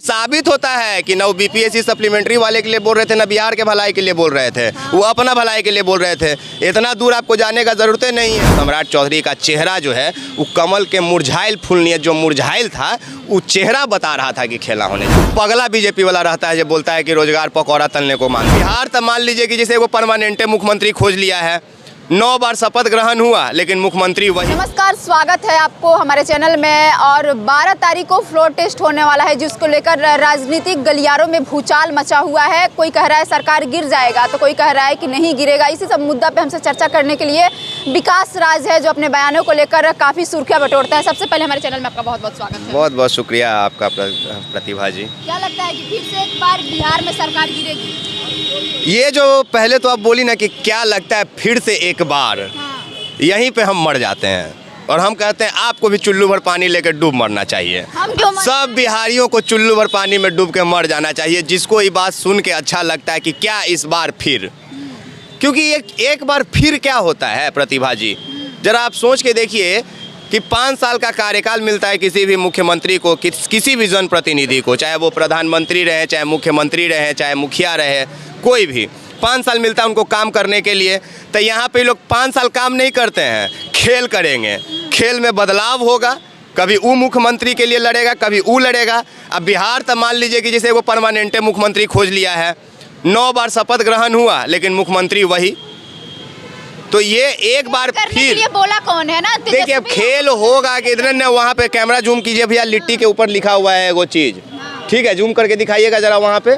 साबित होता है कि न वो बीपीएससी सप्लीमेंट्री वाले के लिए बोल रहे थे, न बिहार के भलाई के लिए बोल रहे थे, वो अपना भलाई के लिए बोल रहे थे। इतना दूर आपको जाने का जरूरत नहीं है। सम्राट चौधरी का चेहरा जो है वो कमल के मुरझाइल फूल नहीं है, जो मुरझाइल था वो चेहरा बता रहा था कि खेला होने। पगला बीजेपी वाला रहता है जो बोलता है कि रोजगार पकौड़ा तलने को मान। बिहार तब मान लीजिए कि जैसे वो परमानेंट मुख्यमंत्री खोज लिया है, 9 बार शपथ ग्रहण हुआ लेकिन मुख्यमंत्री वही। नमस्कार, स्वागत है आपको हमारे चैनल में। और 12 तारीख को फ्लोर टेस्ट होने वाला है, जिसको लेकर राजनीतिक गलियारों में भूचाल मचा हुआ है। कोई कह रहा है सरकार गिर जाएगा, तो कोई कह रहा है कि नहीं गिरेगा। इसी सब मुद्दा पे हमसे चर्चा करने के लिए विकास राज है, जो अपने बयानों को लेकर काफ़ी सुर्खियां बटोरता है। सबसे पहले हमारे चैनल में आपका बहुत बहुत स्वागत है। बहुत बहुत शुक्रिया आपका प्रतिभा जी। क्या लगता है कि फिर से एक बार बिहार में सरकार गिरेगी? ये जो पहले तो आप बोली ना कि क्या लगता है फिर से एक बार, यहीं पे हम मर जाते हैं और हम कहते हैं आपको भी चुल्लू भर पानी लेकर डूब मरना चाहिए। सब बिहारियों को चुल्लू भर पानी में डूब के मर जाना चाहिए, जिसको ये बात सुन के अच्छा लगता है कि क्या इस बार फिर। क्योंकि एक बार फिर क्या होता है प्रतिभा जी, जरा आप सोच के देखिए कि 5 साल का कार्यकाल मिलता है किसी भी मुख्यमंत्री को, किसी भी जनप्रतिनिधि को, चाहे वो प्रधानमंत्री रहे, चाहे मुख्यमंत्री रहे, चाहे मुखिया रहे, कोई भी 5 साल मिलता है उनको काम करने के लिए। तो यहाँ पे लोग 5 साल काम नहीं करते हैं, खेल करेंगे। खेल में बदलाव होगा, कभी वो मुख्यमंत्री के लिए लड़ेगा, कभी वो लड़ेगा। अब बिहार तो मान लीजिए कि जैसे वो परमानेंट मुख्यमंत्री खोज लिया है, 9 बार शपथ ग्रहण हुआ लेकिन मुख्यमंत्री वही। तो ये एक बार फिर ये बोला कौन है ना। देखिए अब खेल होगा कि इधर ने वहाँ पे कैमरा जूम कीजिए भैया, लिट्टी के ऊपर लिखा हुआ है वो चीज़, ठीक है, जूम करके दिखाइएगा जरा, वहाँ पे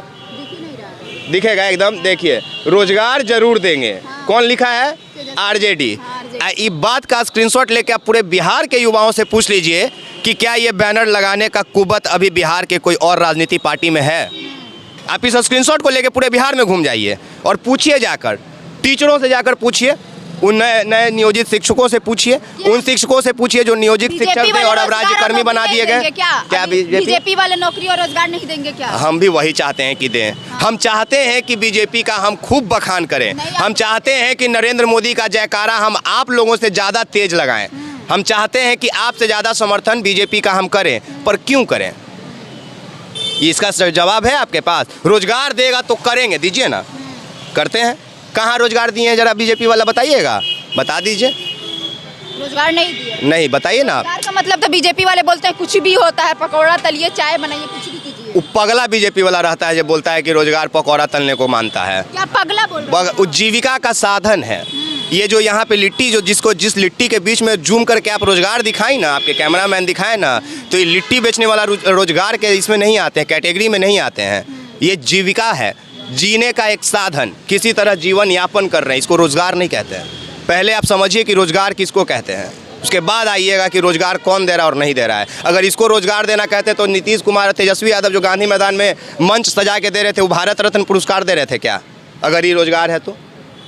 दिखेगा एकदम। देखिए रोजगार जरूर देंगे, कौन लिखा है? आरजेडी। ये बात का स्क्रीनशॉट लेके आप पूरे बिहार के युवाओं से पूछ लीजिए कि क्या ये बैनर लगाने का कुबत अभी बिहार के कोई और राजनीति पार्टी में है। आप इस स्क्रीनशॉट को लेके पूरे बिहार में घूम जाइए और पूछिए, जाकर टीचरों से जाकर पूछिए, उन नए नियोजित शिक्षकों से पूछिए, उन शिक्षकों से पूछिए जो नियोजित शिक्षक थे और अब राज्यकर्मी बना दिए गए। क्या बीजेपी वाले नौकरी और रोजगार नहीं देंगे क्या? हम भी वही चाहते हैं कि दें। हम चाहते हैं कि बीजेपी का हम खूब बखान करें। हम चाहते हैं कि नरेंद्र मोदी का जयकारा हम आप लोगों से ज़्यादा तेज लगाएं। हम चाहते हैं कि आपसे ज़्यादा समर्थन बीजेपी का हम करें, पर क्यों करें? इसका जवाब है आपके पास। रोजगार देगा तो करेंगे, दीजिए ना, करते हैं। कहाँ रोजगार दिए हैं जरा बीजेपी वाला बताइएगा, बता दीजिए। रोजगार नहीं दिए? नहीं, बताइए ना। रोजगार का मतलब तो बीजेपी वाले बोलते हैं कुछ भी होता है, पकौड़ा तलिए, चाय बनाइए, कुछ भी कीजिए। वो पगला बीजेपी वाला रहता है जो बोलता है कि रोजगार पकौड़ा तलने को मानता है। क्या पगला बोल रहे हैं? जीविका का साधन है ये। जो यहाँ पे लिट्टी, जो जिस लिट्टी के बीच में जूम करके आप रोजगार दिखाई ना, आपके कैमरामैन दिखाए ना, तो ये लिट्टी बेचने वाला रोजगार के इसमें नहीं आते हैं, कैटेगरी में नहीं आते हैं। ये जीविका है, जीने का एक साधन, किसी तरह जीवन यापन कर रहे हैं, इसको रोजगार नहीं कहते हैं। पहले आप समझिए कि रोजगार किसको कहते हैं, उसके बाद आइएगा कि रोजगार कौन दे रहा है और नहीं दे रहा है। अगर इसको रोजगार देना कहते तो नीतीश कुमार, तेजस्वी यादव जो गांधी मैदान में मंच सजा के दे रहे थे, वो भारत रत्न पुरस्कार दे रहे थे क्या? अगर ये रोजगार है तो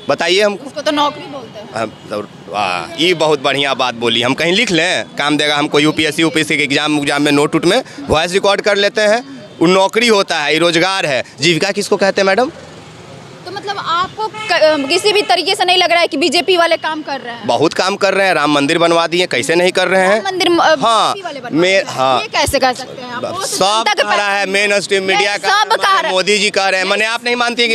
बताइए हमको। उसको तो नौकरी बोलते हैं। वाह, ये बहुत बढ़िया बात बोली। हम कहीं लिख लें, काम देगा हमको। यूपीएससी के एग्जाम में नोट में वॉइस रिकॉर्ड कर लेते हैं, वो नौकरी होता है, ये रोजगार है। जीविका किसको कहते हैं मैडम? तो मतलब आपको किसी भी तरीके से नहीं लग रहा है कि बीजेपी वाले काम कर रहे हैं? बहुत काम कर रहे हैं, राम मंदिर बनवा दिए, कैसे नहीं कर रहे हैं? राम मंदिर हाँ, ये कैसे कह सकते हैं आप? सब कह रहा है, मेन स्ट्रीम मीडिया का, मोदी जी कह रहे हैं। मैंने आप नहीं मानती है कि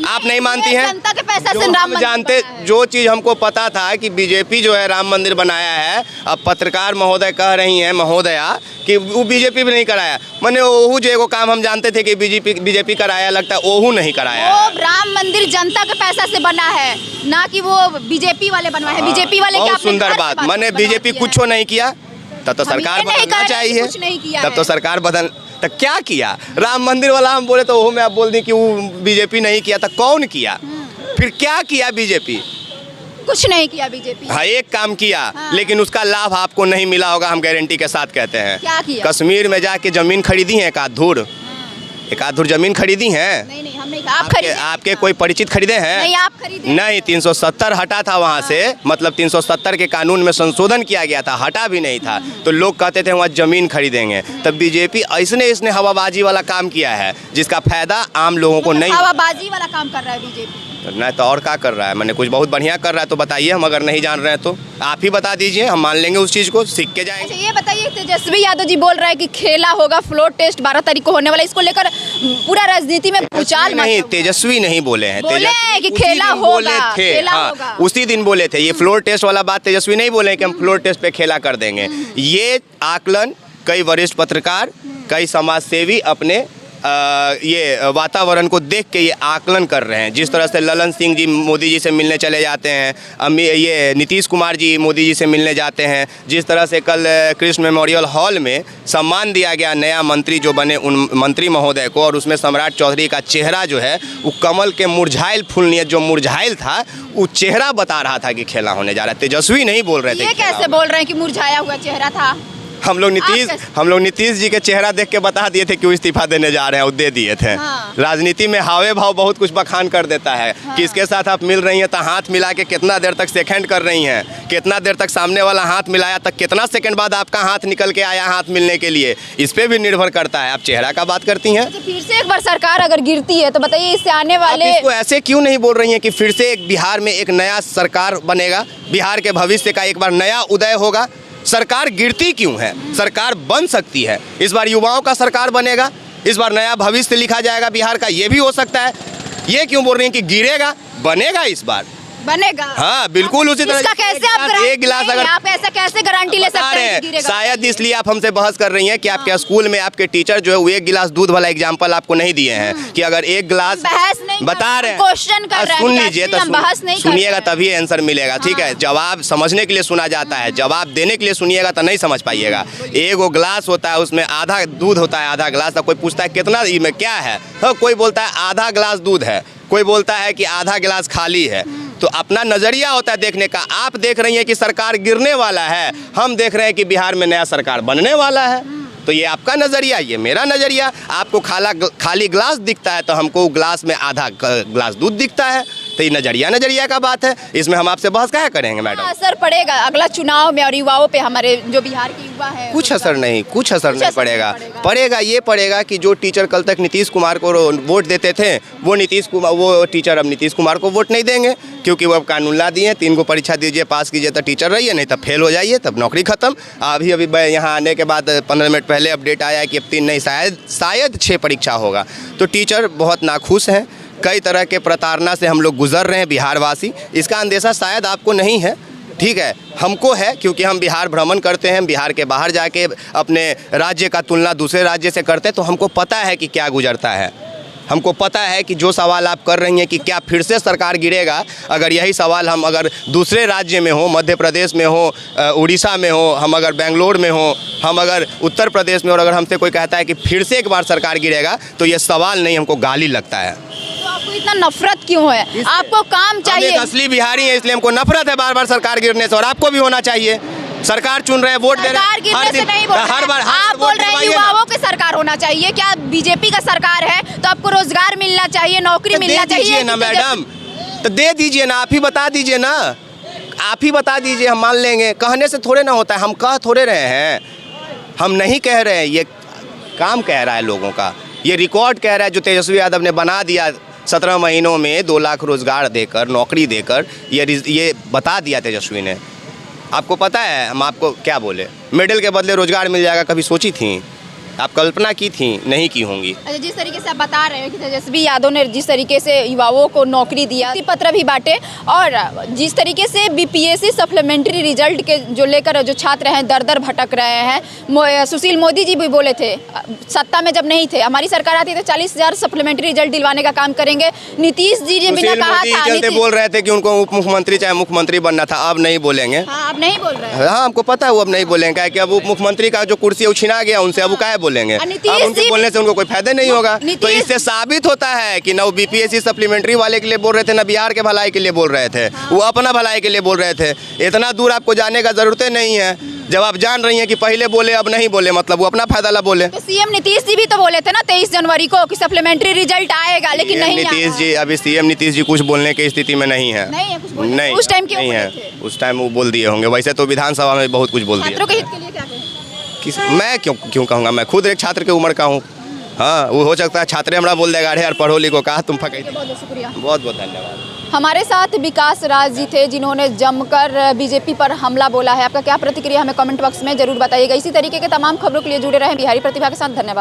आप नहीं मानती हैं? जनता के पैसा से राम मंदिर जानते, जो चीज़ हमको पता था कि बीजेपी जो है राम मंदिर बनाया है, अब पत्रकार महोदय कह रही हैं, महोदया, कि वो बीजेपी भी नहीं कराया। मैंने ओहू जो एगो काम हम जानते थे कि बीजेपी कराया, लगता है ओहू नहीं कराया। राम मंदिर जनता के पैसा से बना है, ना कि वो बीजेपी वाले बनवाए हैं। बीजेपी वाले क्या? सुंदर बात। मैंने बीजेपी कुछ नहीं किया, तब तो सरकार बदलना चाहिए। तब तो सरकार बदल, तो क्या किया? राम मंदिर वाला हम बोले तो वो में आप बोल दी कि वो बीजेपी नहीं किया, तो कौन किया? फिर क्या किया बीजेपी? कुछ नहीं किया बीजेपी। हाँ, एक काम किया। हाँ। लेकिन उसका लाभ आपको नहीं मिला होगा, हम गारंटी के साथ कहते हैं। क्या किया? कश्मीर में जाके जमीन खरीदी है, एक आध धूर जमीन खरीदी है। नहीं, हम नहीं। आप खरीदे? आपके कोई परिचित खरीदे हैं? नहीं, आप खरीदे? नहीं, 370 हटा था वहाँ से, मतलब 370 के कानून में संशोधन किया गया था, हटा भी नहीं था। तो लोग कहते थे वहाँ जमीन खरीदेंगे। तब बीजेपी इसने हवाबाजी वाला काम किया है, जिसका फायदा आम लोगों को नहीं। हवाबाजी वाला काम कर रहा है बीजेपी। नहीं तो और क्या कर रहा है, मैंने कुछ बहुत बढ़िया कर रहा है तो बताइए, हम अगर नहीं जान रहे हैं तो आप ही बता दीजिए, हम मान लेंगे उस चीज़ को, सीख के जाएंगे। अच्छा ये बताइए, तेजस्वी यादव जी बोल रहा है कि खेला होगा, फ्लोर टेस्ट 12 तारीख को होने वाला, इसको लेकर पूरा राजनीति में भूचाल नहीं, तेजस्वी नहीं बोले हैं, बोले हैं कि उसी खेला दिन बोले होगा, थे, खेला हाँ, होगा। उसी दिन बोले थे। ये फ्लोर टेस्ट वाला बात तेजस्वी नहीं बोले कि हम फ्लोर टेस्ट पे खेला कर देंगे। ये आकलन कई वरिष्ठ पत्रकार, कई समाज सेवी अपने ये वातावरण को देख के ये आकलन कर रहे हैं। जिस तरह से ललन सिंह जी मोदी जी से मिलने चले जाते हैं, ये नीतीश कुमार जी मोदी जी से मिलने जाते हैं, जिस तरह से कल कृष्ण मेमोरियल हॉल में सम्मान दिया गया नया मंत्री जो बने उन मंत्री महोदय को, और उसमें सम्राट चौधरी का चेहरा जो है वो कमल के मुरझाइल फूल नियत जो मुरझाइल था, वो चेहरा बता रहा था कि खेला होने जा रहा है। तेजस्वी नहीं बोल रहे थे। ये कैसे बोल रहे हैं कि मुरझाया हुआ चेहरा था? हम लोग नीतीश जी के चेहरा देख के बता दिए थे क्यों इस्तीफा देने जा रहे हैं, वो दे दिए थे। हाँ। राजनीति में हावे भाव बहुत कुछ बखान कर देता है। हाँ। किसके साथ आप मिल रही हैं तो हाथ मिला के कितना देर तक सेकंड कर रही हैं, कितना देर तक सामने वाला हाथ मिलाया तक कितना सेकंड बाद आपका हाथ निकल के आया हाथ मिलने के लिए, इस पे भी निर्भर करता है। आप चेहरा का बात करती हैं। अच्छा, फिर से एक बार सरकार अगर गिरती है तो बताइए इससे आने वाले, इसको ऐसे क्यों नहीं बोल रही हैं कि फिर से एक बिहार में एक नया सरकार बनेगा, बिहार के भविष्य का एक बार नया उदय होगा? सरकार गिरती क्यों है? सरकार बन सकती है। इस बार युवाओं का सरकार बनेगा, इस बार नया भविष्य लिखा जाएगा बिहार का, ये भी हो सकता है। ये क्यों बोल रही हैं कि गिरेगा? बनेगा, इस बार बनेगा। हाँ बिल्कुल उसी तरह। इसका कैसे आप एक गिलास अगर आप ऐसा कैसे गारंटी ले सकते हैं कि गिरेगा? शायद इसलिए आप हमसे बहस कर रही हैं कि आपके स्कूल में आपके टीचर जो है वो एक गिलास दूध वाला एग्जाम्पल आपको नहीं दिए हैं कि अगर एक गिलास बहस नहीं बता रहे हैं, क्वेश्चन कर रहे हैं, सुन लीजिए तो बहस नहीं सुनिएगा तभी आंसर मिलेगा। ठीक है, जवाब समझने के लिए सुना जाता है, जवाब देने के लिए सुनिएगा तो नहीं समझ पाइएगा। एक वो गिलास होता है, उसमें आधा दूध होता है, आधा गिलास। कोई पूछता है कितना इसमें क्या है, तो कोई बोलता है आधा गिलास दूध है, कोई बोलता है कि आधा गिलास खाली है। तो अपना नज़रिया होता है देखने का। आप देख रही हैं कि सरकार गिरने वाला है, हम देख रहे हैं कि बिहार में नया सरकार बनने वाला है। तो ये आपका नज़रिया, ये मेरा नज़रिया। आपको खाली गिलास दिखता है तो हमको गिलास में आधा गिलास दूध दिखता है। तो ये नज़रिया का बात है, इसमें हम आपसे बहस क्या करेंगे मैडम? असर पड़ेगा अगला चुनाव में और युवाओं पे, हमारे जो बिहार के युवा है? कुछ असर नहीं पड़ेगा। ये पड़ेगा कि जो टीचर कल तक नीतीश कुमार को वोट देते थे, वो टीचर अब नीतीश कुमार को वोट नहीं देंगे, क्योंकि वो अब कानून ला दिए, 3 को परीक्षा दीजिए, पास कीजिए तो टीचर रहिए, नहीं तो फेल हो जाइए, तब नौकरी खत्म। अभी यहाँ आने के बाद 15 मिनट पहले अपडेट आया कि अब 3 नहीं शायद 6 परीक्षा होगा। तो टीचर बहुत नाखुश हैं। कई तरह के प्रताड़ना से हम लोग गुजर रहे हैं बिहारवासी। इसका अंदेशा शायद आपको नहीं है, ठीक है, हमको है, क्योंकि हम बिहार भ्रमण करते हैं, बिहार के बाहर जाके अपने राज्य का तुलना दूसरे राज्य से करते हैं, तो हमको पता है कि क्या गुजरता है। हमको पता है कि जो सवाल आप कर रही हैं कि क्या फिर से सरकार गिरेगा, अगर यही सवाल हम अगर दूसरे राज्य में हो, मध्य प्रदेश में हो, उड़ीसा में हो, हम अगर बेंगलोर में हो, हम अगर उत्तर प्रदेश में, और अगर हमसे कोई कहता है कि फिर से एक बार सरकार गिरेगा, तो ये सवाल नहीं, हमको गाली लगता है। तो आपको इतना नफरत क्यों है? आपको काम चाहिए। हम एक असली बिहारी है, इसलिए हमको नफरत है बार बार सरकार गिरने से, और आपको भी होना चाहिए। सरकार चुन रहे हैं, वोट दे रहे हैं, हर बार आप बोल रहे हैं युवाओं की सरकार होना चाहिए। क्या बीजेपी का सरकार है तो आपको रोजगार मिलना चाहिए, नौकरी मिलना चाहिए ना मैडम? तो दे दीजिए ना, आप ही बता दीजिए ना, आप ही बता दीजिए, हम मान लेंगे। कहने से थोड़े ना होता है, हम कह थोड़े रहे हैं, हम नहीं कह रहे हैं, ये काम कह रहा है लोगों का, ये रिकॉर्ड कह रहा है जो तेजस्वी यादव ने बना दिया 17 महीनों में 2 लाख रोजगार देकर, नौकरी देकर, ये बता दिया तेजस्वी ने। आपको पता है हम आपको क्या बोले? मेडल के बदले रोजगार मिल जाएगा, कभी सोची थी? आप कल्पना की थी? नहीं की होंगी। अच्छा, जिस तरीके से आप बता रहे हैं कि तेजस्वी यादव ने जिस तरीके से युवाओं को नौकरी दिया, पत्र भी बांटे, और जिस तरीके से बीपीएससी सप्लीमेंट्री रिजल्ट के जो लेकर जो छात्र हैं दर दर भटक रहे हैं, सुशील मोदी जी भी बोले थे सत्ता में जब नहीं थे, हमारी सरकार आती तो 40,000 सप्लीमेंट्री रिजल्ट दिलवाने का काम करेंगे। नीतीश जी ने बिना कहा था, बोल रहे थे कि उनको उप मुख्यमंत्री चाहे मुख्यमंत्री बनना था, अब नहीं बोलेंगे। हाँ, अब नहीं बोल रहे हैं। हाँ, हमको पता है वो अब नहीं बोलेंगे, कि अब उप मुख्यमंत्री का जो कुर्सी है छिना गया उनसे, अब वो क्या बोलेंगे? अब उनके बोलने से उनको कोई फायदा नहीं होगा। तो इससे साबित होता है कि ना वो बीपीएससी सप्लीमेंट्री वाले के लिए बोल रहे थे, ना बिहार के भलाई के लिए बोल रहे थे, वो अपना भलाई के लिए बोल रहे थे। इतना दूर आपको जाने का जरूरत नहीं है। जब आप जान रही हैं कि पहले बोले अब नहीं बोले, मतलब वो अपना फायदा ला बोले। तो सीएम नीतीश जी भी तो बोले थे ना 23 जनवरी को कि सप्लीमेंट्री रिजल्ट आएगा, लेकिन नहीं नीतीश जी, अभी सीएम नीतीश जी कुछ बोलने की स्थिति में नहीं है। नहीं, उस टाइम क्यों है? उस टाइम वो बोल दिए होंगे, वैसे तो विधानसभा में बहुत कुछ बोल दिया। छात्रों के हित के लिए क्या कहें? मैं क्यों कहूँगा? मैं खुद एक छात्र की उम्र का हूँ। हाँ वो हो सकता है छात्र हमरा बोल देगा अरे यार पढ़ो लिखो कहा तुम फके। बहुत बहुत शुक्रिया। बहुत बहुत धन्यवाद। हमारे साथ विकास राज जी थे जिन्होंने जमकर बीजेपी पर हमला बोला है। आपका क्या प्रतिक्रिया हमें कमेंट बॉक्स में जरूर बताइएगा। इसी तरीके के तमाम खबरों के लिए जुड़े रहें बिहारी प्रतिभा के साथ। धन्यवाद।